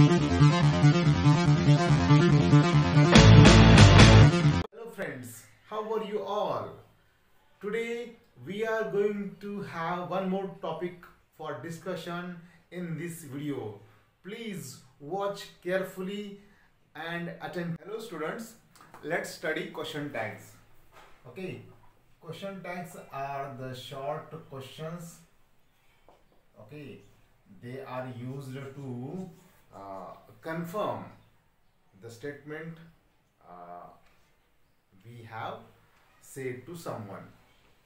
Hello friends, how are you all? Today we are going to have one more topic for discussion in this video. Please watch carefully and attend. Hello students, let's study question tags. Okay, question tags are the short questions. Okay, they are used to confirm the statement we have said to someone.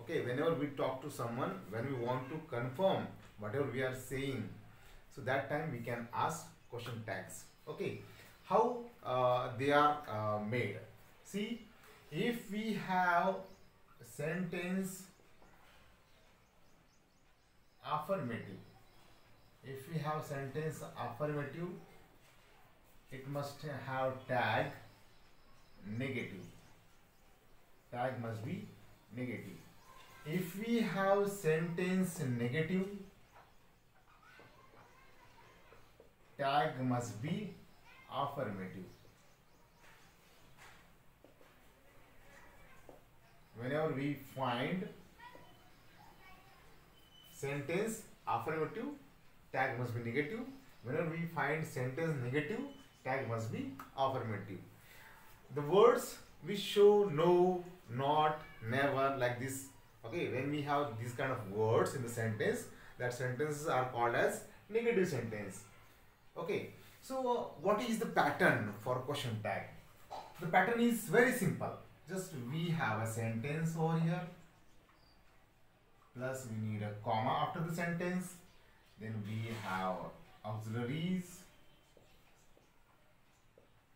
Okay, whenever we talk to someone, when we want to confirm whatever we are saying, so that time we can ask question tags. Okay, how they are made? See, if we have sentence affirmative, if we have sentence affirmative, it must have tag negative. Tag must be negative. If we have sentence negative, tag must be affirmative. Whenever we find sentence affirmative, tag must be negative. Whenever we find sentence negative, tag must be affirmative. The words we show no, not, never, like this. Okay, when we have these kind of words in the sentence, that sentences are called as negative sentence. Okay, so what is the pattern for question tag? The pattern is very simple. Just we have a sentence over here, plus we need a comma after the sentence, then we have auxiliaries,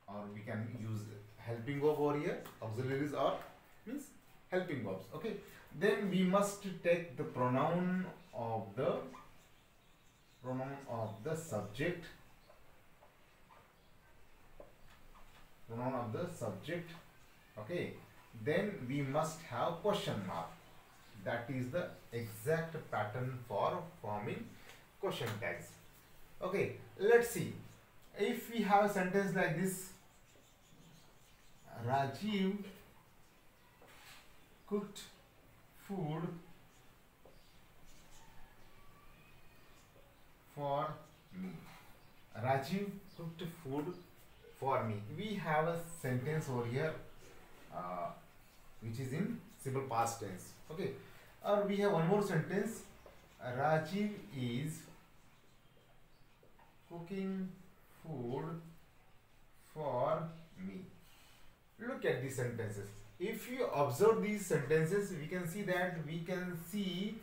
or we can use helping verb over here. Auxiliaries are means helping verbs. Okay, then we must take the pronoun of the subject, okay, then we must have question mark. That is the exact pattern for forming question tags. Okay, let's see. If we have a sentence like this, Rajiv cooked food for me. Rajiv cooked food for me. We have a sentence over here which is in simple past tense. Okay, or we have one more sentence, Rajiv is cooking food for me. Look at these sentences. If you observe these sentences, we can see that we can see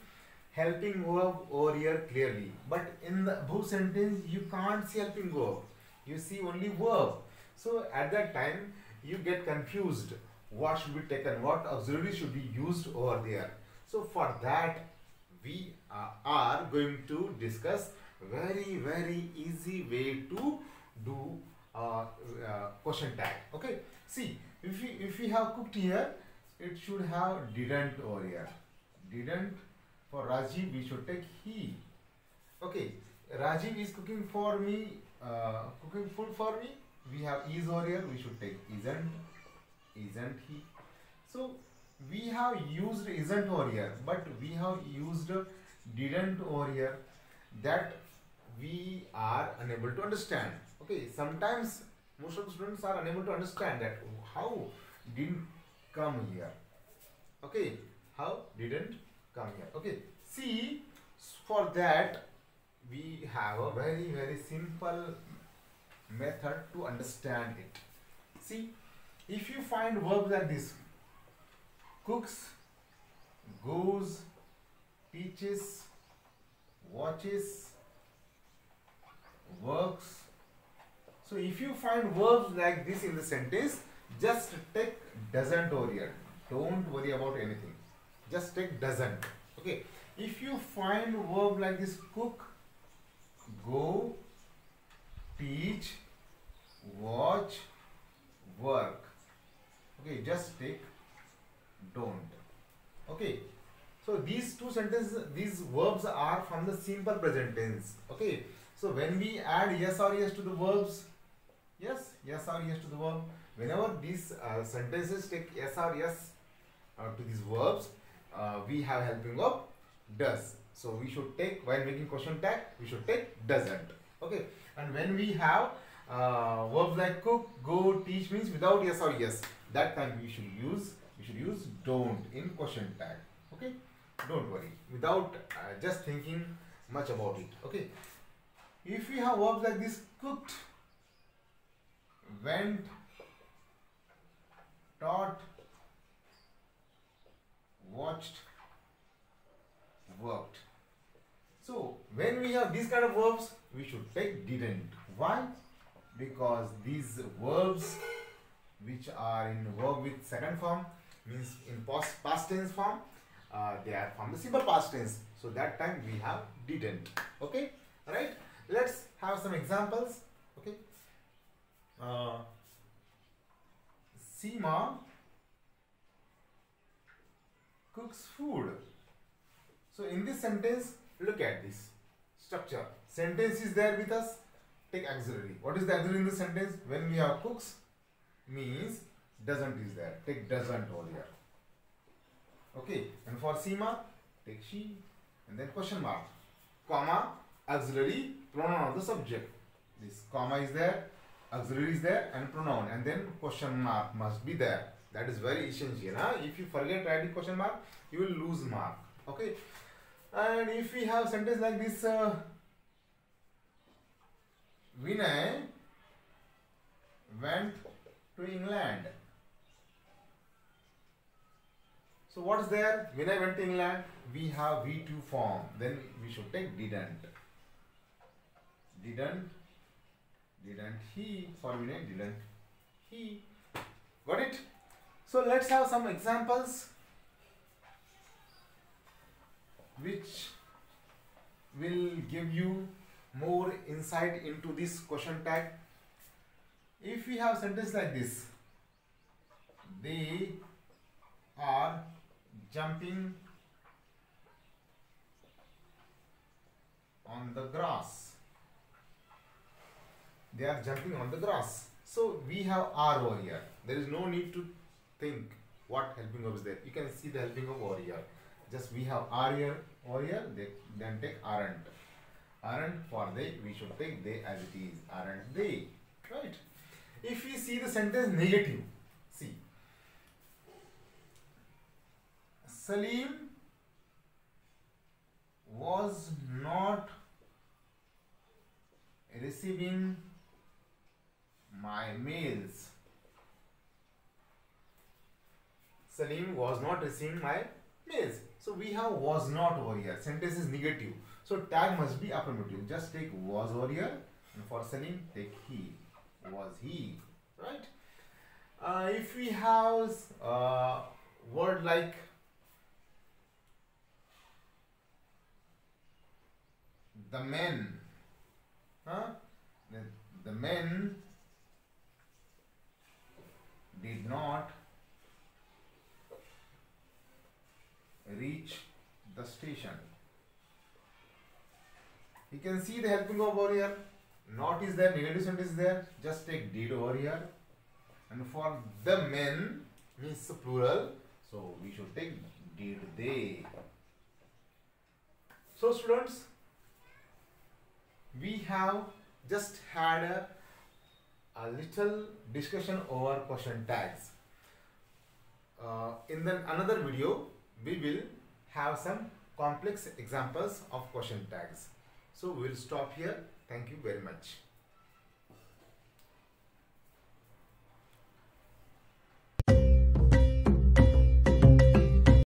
helping verb over here clearly, but in the above sentence you can't see helping verb, you see only verb. So at that time you get confused, what should be taken, what auxiliary should be used over there. So for that we are going to discuss very easy way to do question tag. Okay, see, if we have cooked here, it should have didn't over here. Didn't. For Rajiv we should take he. Okay, Rajiv is cooking for me, cooking food for me. We have is over here, we should take isn't he. So we have used isn't over here, but we have used didn't over here, that we are unable to understand. Okay, sometimes most of the students are unable to understand that how didn't come here. Okay, how didn't come here. Okay, see, for that we have a very simple method to understand it. See, if you find verbs like this, cooks, goes, teaches, watches, works. So if you find verbs like this in the sentence, just take doesn't over here. Don't worry about anything. Just take doesn't. Okay. If you find verb like this, cook, go, teach, watch, work. Okay, just take don't. Okay. So these two sentences, these verbs are from the simple present tense. Okay. So when we add yes or yes to the verbs, yes or yes to the verb, whenever these sentences take yes or yes to these verbs, we have helping of does. So we should take, while making question tag, we should take doesn't. Okay. And when we have verbs like cook, go, teach means without yes or yes, that time we should use don't in question tag. Okay. Don't worry, without just thinking much about it. Okay. If we have verbs like this: cooked, went, taught, watched, worked. So when we have these kind of verbs, we should take didn't. Why? Because these verbs which are in verb with second form, means in past tense form, they are from the simple past tense. So that time we have didn't. Okay, right? Let's have some examples. Okay. Seema cooks food. So in this sentence, look at this structure. Sentence is there with us. Take auxiliary. What is the auxiliary in the sentence? When we have cooks, means doesn't is there. Take doesn't over here. Okay. And for Seema, take she, and then question mark, comma, auxiliary, pronoun of the subject. This comma is there, auxiliary is there, and pronoun, and then question mark must be there. That is very essential. Huh? If you forget writing question mark, you will lose mark. Okay. And if we have sentence like this, Vinay went to England. So what is there? Vinay went to England. We have V2 form. Then we should take didn't. Didn't he? For Vinay, didn't he? Got it? So let's have some examples which will give you more insight into this question tag. If we have sentence like this: they are jumping on the grass. They are jumping on the grass. So we have are over here. There is no need to think what helping verb is there. You can see the helping verb over here. Just we have are here over here. Then take aren't. Aren't for they, we should take they as it is. Aren't they? Right? If we see the sentence negative, see, Salim was not receiving my mails. Salim was not receiving my mails. So we have was not over here. Sentence is negative. So tag must be affirmative. Just take was over here. And for Salim, take he. Was he. Right? If we have word like the men. The men did not reach the station. You can see the helping verb over here. Not is there, negative sentence is there. Just take did over here. And for the men means plural. So we should take did they. So students, we have just had a little discussion over question tags. In another video, we will have some complex examples of question tags. So we will stop here. Thank you very much.